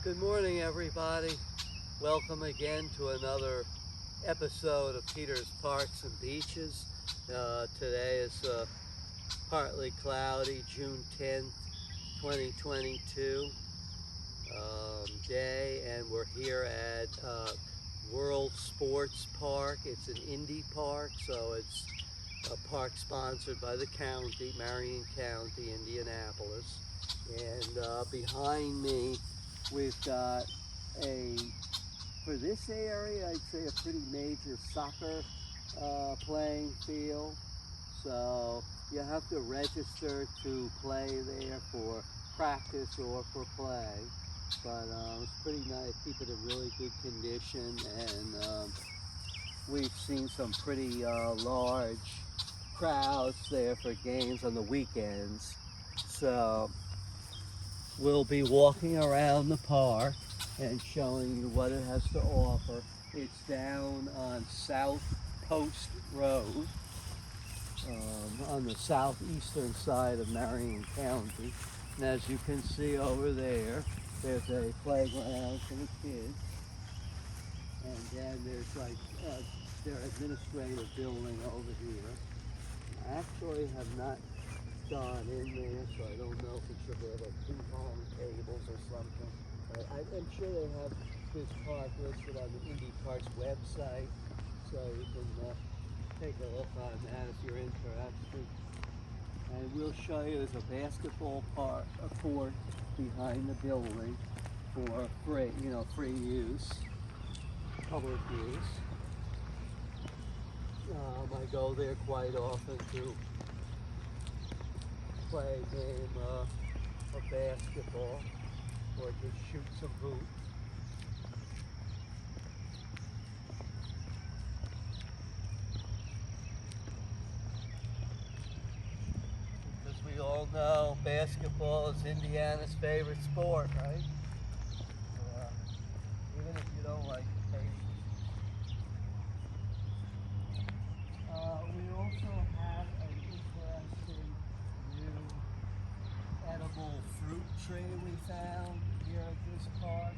Good morning, everybody. Welcome again to another episode of Peter's Parks and Beaches. Today is partly cloudy, June 10th, 2022 day, and we're here at World Sports Park. It's an Indy Park, so it's a park sponsored by the county, Marion County, Indianapolis. And behind me, we've got for this area, I'd say a pretty major soccer playing field. So you have to register to play there for practice or for play. But it's pretty nice, keep it in really good condition, and we've seen some pretty large crowds there for games on the weekends. So we'll be walking around the park and showing you what it has to offer. It's down on South Post Road, on the southeastern side of Marion County. And as you can see over there, there's a playground for the kids. And then there's like their administrative building over here. I actually have not gone in there, so I don't know if it should have like ping pong tables or something. But I'm sure they have this park listed on the Indy Parks website, so you can take a look on that if you're interested. And we'll show you there's a basketball court behind the building for free use, public use. I go there quite often to play a game of basketball or just shoot some hoops. Because we all know basketball is Indiana's favorite sport, right? Even if you don't like the Pacers. We also have an interesting new edible fruit tree we found here at this park.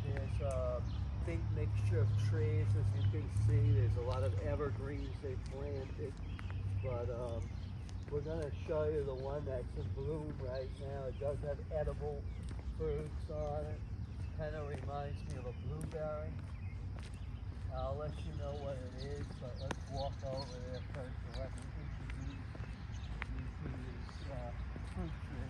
There's a big mixture of trees, as you can see. There's a lot of evergreens they planted, but we're going to show you the one that's in bloom right now. It does have edible fruits on it. Kind of reminds me of a blueberry. I'll let you know what it is, but let's walk over there first so I can introduce you to this fruit tree.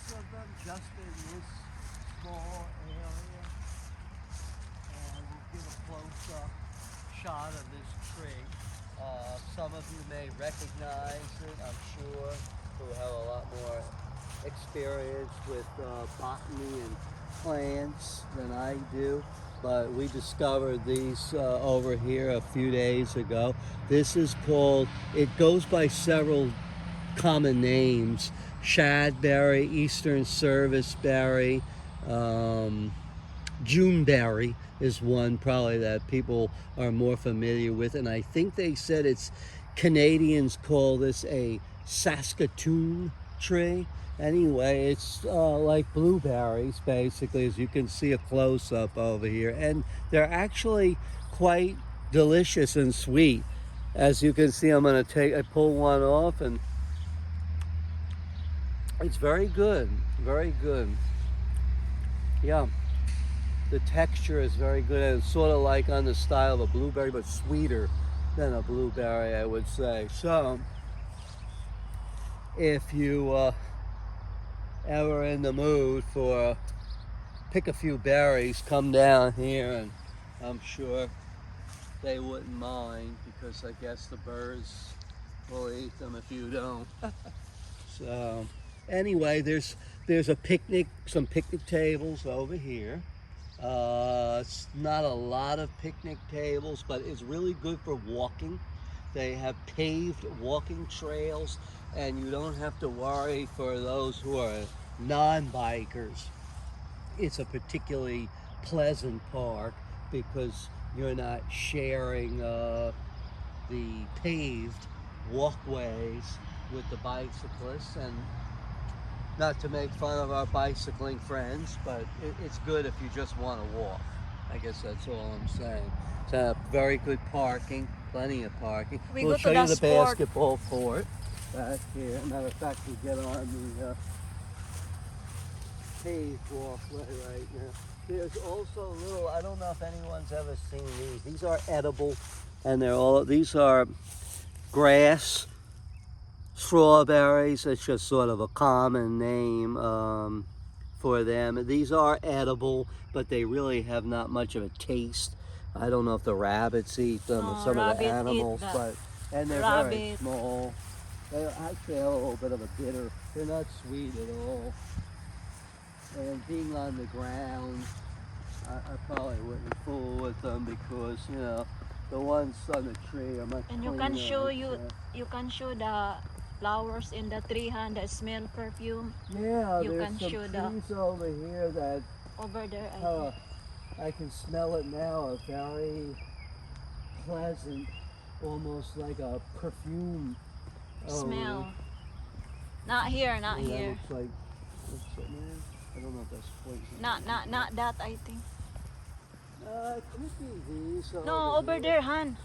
Of them just in this small area, and we'll give a close-up shot of this tree. Some of you may recognize it, I'm sure, who have a lot more experience with botany and plants than I do, but we discovered these over here a few days ago. This is called, it goes by several common names: shadberry, eastern serviceberry, Juneberry is one probably that people are more familiar with, and I think they said Canadians call this a Saskatoon tree. Anyway, it's like blueberries basically, as you can see a close-up over here, and they're actually quite delicious and sweet. As you can see, I pull one off, and it's very good, very good. Yeah, the texture is very good, and it's sort of like on the style of a blueberry, but sweeter than a blueberry, I would say. So, if you ever in the mood for pick a few berries, come down here, and I'm sure they wouldn't mind, because I guess the birds will eat them if you don't. So Anyway, there's some picnic tables over here. It's not a lot of picnic tables, but it's really good for walking. They have paved walking trails, and you don't have to worry for those who are non-bikers. It's a particularly pleasant park because you're not sharing the paved walkways with the bicyclists, and not to make fun of our bicycling friends, but it's good if you just want to walk. I guess that's all I'm saying. So very good parking, plenty of parking. We'll show you the basketball court back here. Matter of fact, we get on the paved walkway right now. There's also a little, I don't know if anyone's ever seen these. These are edible, and these are grass strawberries. It's just sort of a common name for them. These are edible, but they really have not much of a taste. I don't know if the rabbits eat them or some of the animals, and they're very small. They actually have a little bit of a bitter. They're not sweet at all. And being on the ground, I probably wouldn't fool with them because, you know, the ones on the tree are much cleaner. And you can show the flowers in the tree and the smell perfume. Yeah, there's some trees over here that over there. I can smell it now. A very pleasant, almost like a perfume smell. Not here, not here. Looks like, I don't know if that's poison. Not that, I think. It could be these. No, over there, Han.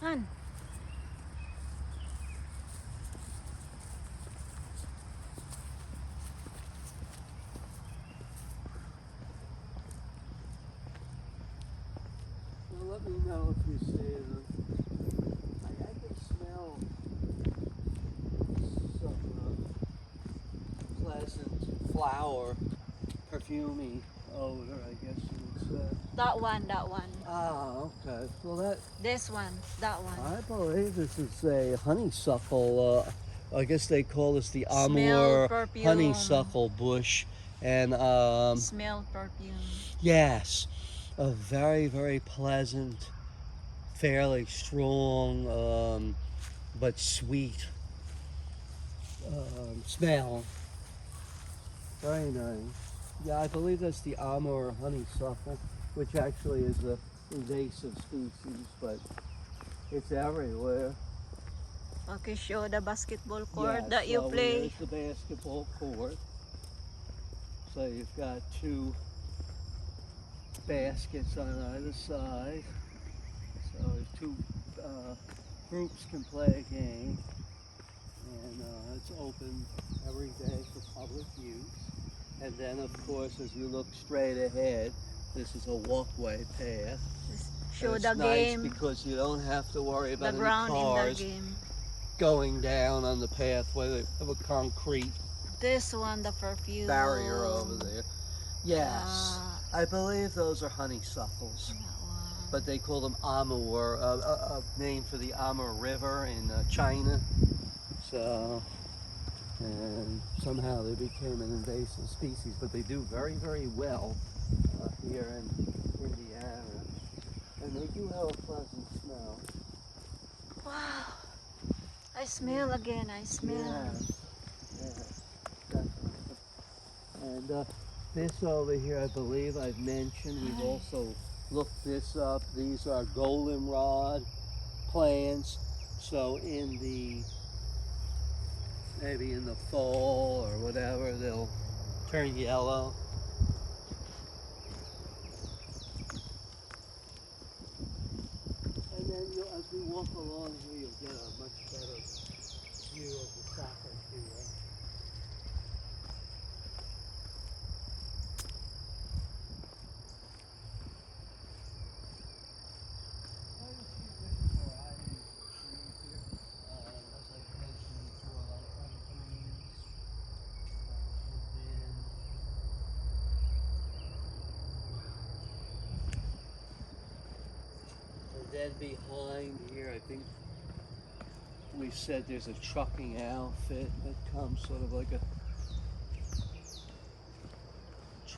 Well, let me know if you see them. I can smell some pleasant flower, perfumey odor, I guess you would say. That one. Ah, okay. Well, this one, that one. I believe this is a honeysuckle. I guess they call this the Amur honeysuckle bush, and smell perfume. Yes, a very, very pleasant, fairly strong, but sweet smell. Very nice. Yeah, I believe that's the Amur honeysuckle, which actually is an invasive species, but it's everywhere. Okay, show the basketball court Yeah, that you play. Here's the basketball court. So you've got two baskets on either side. So two groups can play a game, and it's open every day for public use. And then, of course, as you look straight ahead, this is a walkway path. Show it's the nice game. Because you don't have to worry about the any cars in the game. going down on the pathway. They have a concrete This one, the perfume barrier over there. Yes, I believe those are honeysuckles, but they call them Amur, a name for the Amur River in China. So, and somehow they became an invasive species, but they do very, very well here in Indiana, and they do have a pleasant smell. Wow, I smell again. I smell. Yes, definitely. And this over here, I believe I've mentioned. We've also looked this up. These are Golem Rod Plants. So maybe in the fall or whatever, they'll turn yellow. And then as we walk along here, you'll get a much better view of the soccer field. Then behind here, I think we said there's a trucking outfit that comes sort of like a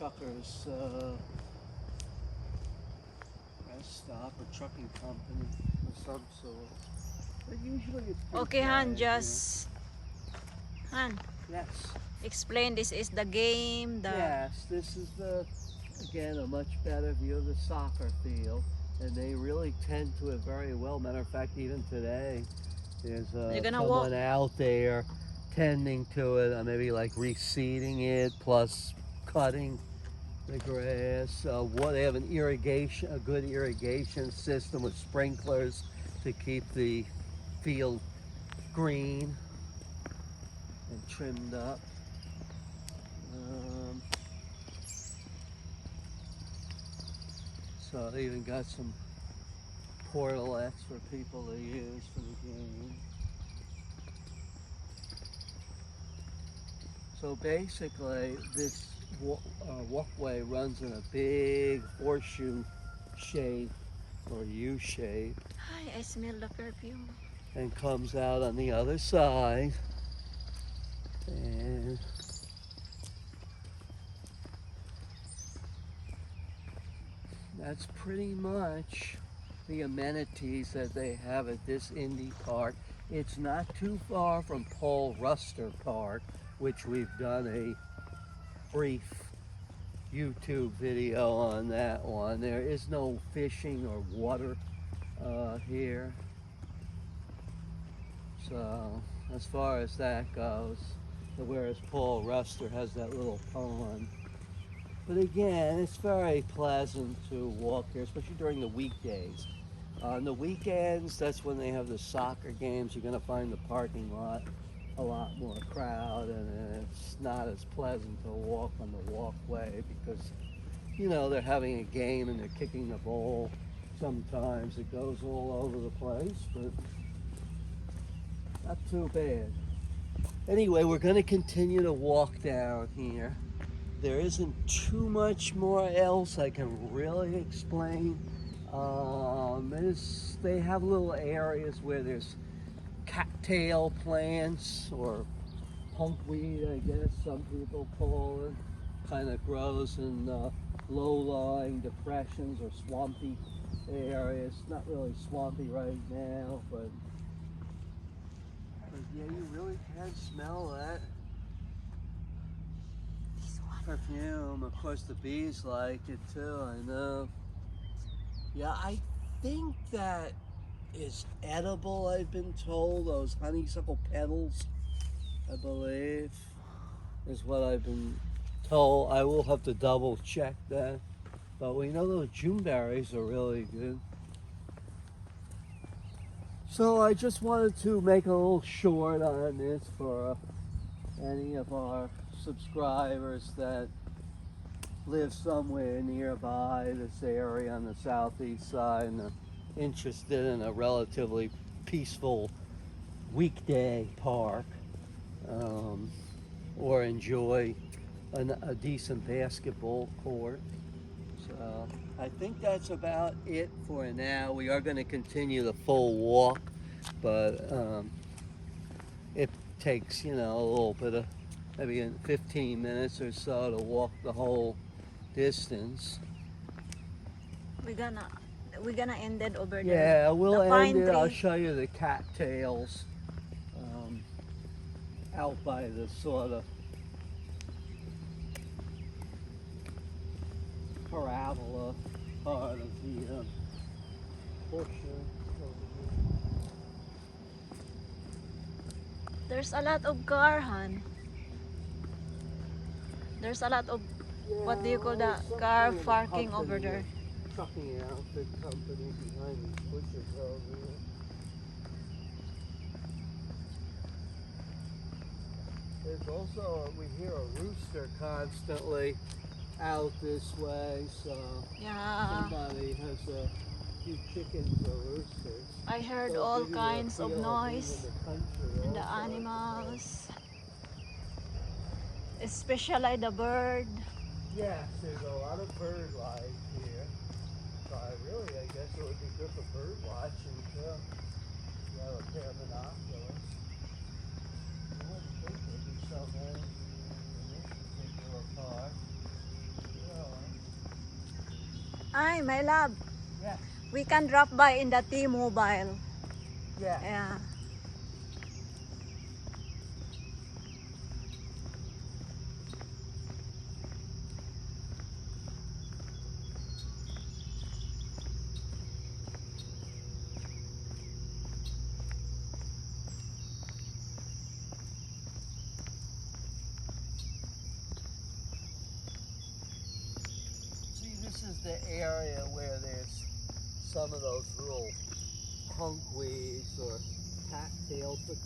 truckers rest stop or trucking company of some sort. But usually it's pretty Okay, Han, quiet here. just Han, Yes. explain. This is the game. Yes, this is again, a much better view of the soccer field, and they really tend to it very well. Matter of fact, even today, there's someone out there tending to it, maybe like reseeding it, plus cutting the grass. They have a good irrigation system with sprinklers to keep the field green and trimmed up. So they even got some portalettes for people to use for the game. So basically, this walkway runs in a big horseshoe shape or U shape Hi, I smell the perfume. and comes out on the other side. And that's pretty much the amenities that they have at this Indy Park. It's not too far from Paul Ruster Park, which we've done a brief YouTube video on that one. There is no fishing or water here. So as far as that goes, whereas Paul Ruster has that little pond. But again, it's very pleasant to walk here, especially during the weekdays. On the weekends, that's when they have the soccer games. You're going to find the parking lot a lot more crowd, and it's not as pleasant to walk on the walkway because, you know, they're having a game and they're kicking the ball. Sometimes it goes all over the place, but not too bad. Anyway, we're going to continue to walk down here. There isn't too much more else I can really explain. They have little areas where there's cattail plants or punkweed, I guess some people call it. Kind of grows in low-lying depressions or swampy areas. Not really swampy right now, but yeah, you really can smell that perfume. Of course, the bees like it too, I know. Yeah, I think that is edible, I've been told. Those honeysuckle petals, I believe, is what I've been told. I will have to double check that. But we know those Juneberries are really good. So I just wanted to make a little short on this for any of our subscribers that live somewhere nearby this area on the southeast side and are interested in a relatively peaceful weekday park, or enjoy a decent basketball court. So I think that's about it for now. We are going to continue the full walk, but it takes, you know, a little bit of maybe 15 minutes or so to walk the whole distance. We're gonna end it over there. Yeah, we'll The pine end it. I'll tree. show you the cattails out by the sort of parabola part of the horseshoe. There's a lot of car, Han. There's a lot of, what do you call that, car parking over there. Trucking outfit company behind these bushes over here. There's also, we hear a rooster constantly out this way, so Yeah, somebody has a few chickens or roosters. I heard So all maybe kinds they'll of feel noise in the country and the also. animals, especially the bird. Yes, there's a lot of bird life here. So I guess it would be good for bird watching too. You have a pair of binoculars. I wouldn't think there'd be so many in this particular park. Ay, my love. Yeah. We can drop by in the T-Mobile. Yeah. Yeah. See, this is the area where there's some of those little punkweeds or cattails, but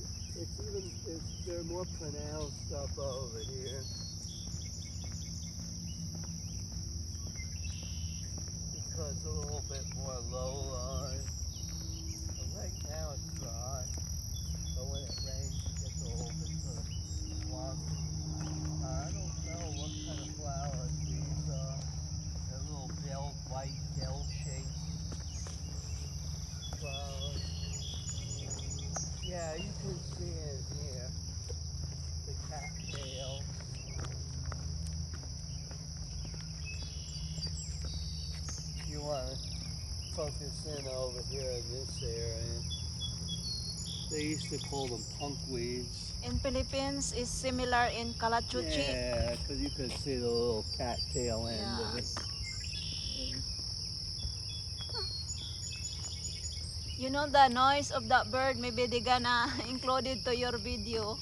there are more pronounced stuff over here. Because a little bit more low lying. But right now it's dry. But when it rains, it gets a little bit sort of swampy. I don't know what kind of flowers these are. They're little white bell-shaped flowers. Yeah, you can see it here. The cattails. You want to focus in over here in this area. They used to call them punkweeds. In Philippines is similar in Kalachuchi. Yeah, because you could see the little cattail end of it. You know the noise of that bird, maybe they gonna include it to your video.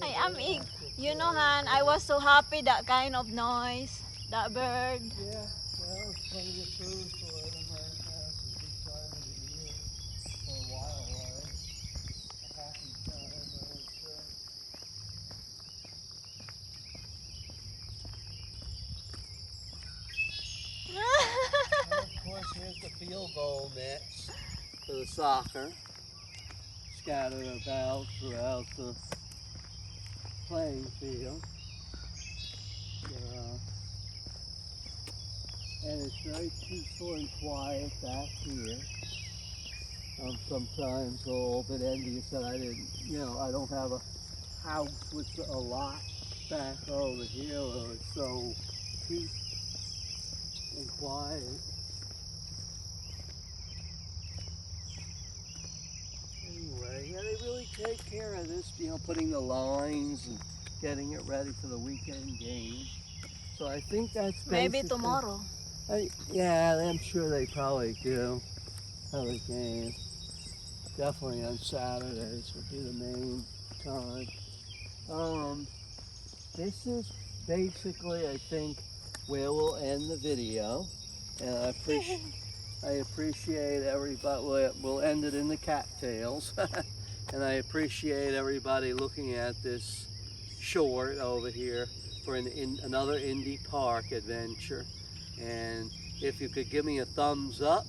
I am, you know, Han, I was so happy that kind of noise, that bird. Yeah, well, it's plenty of food for them right now. It's a good time of the year for wildlife. A happy time, I would say. And of course, here's the field goal nets for the soccer, scattered about throughout the playing field. And it's very peaceful and quiet back here. I'm sometimes a little bit envious that I don't have a house with a lot back over here where it's so peaceful and quiet. Anyway, yeah, they really take care of this, putting the lines and getting it ready for the weekend game. So I think that's Maybe tomorrow. Yeah, I'm sure they probably do have a game. Definitely on Saturdays would be the main time. This is basically, I think, where we'll end the video. And I appreciate everybody. We'll end it in the cattails. And I appreciate everybody looking at this short over here for another Indy Park adventure. And if you could give me a thumbs up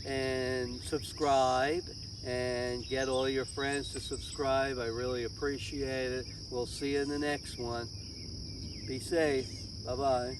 and subscribe and get all your friends to subscribe, I really appreciate it. We'll see you in the next one. Be safe. Bye-bye.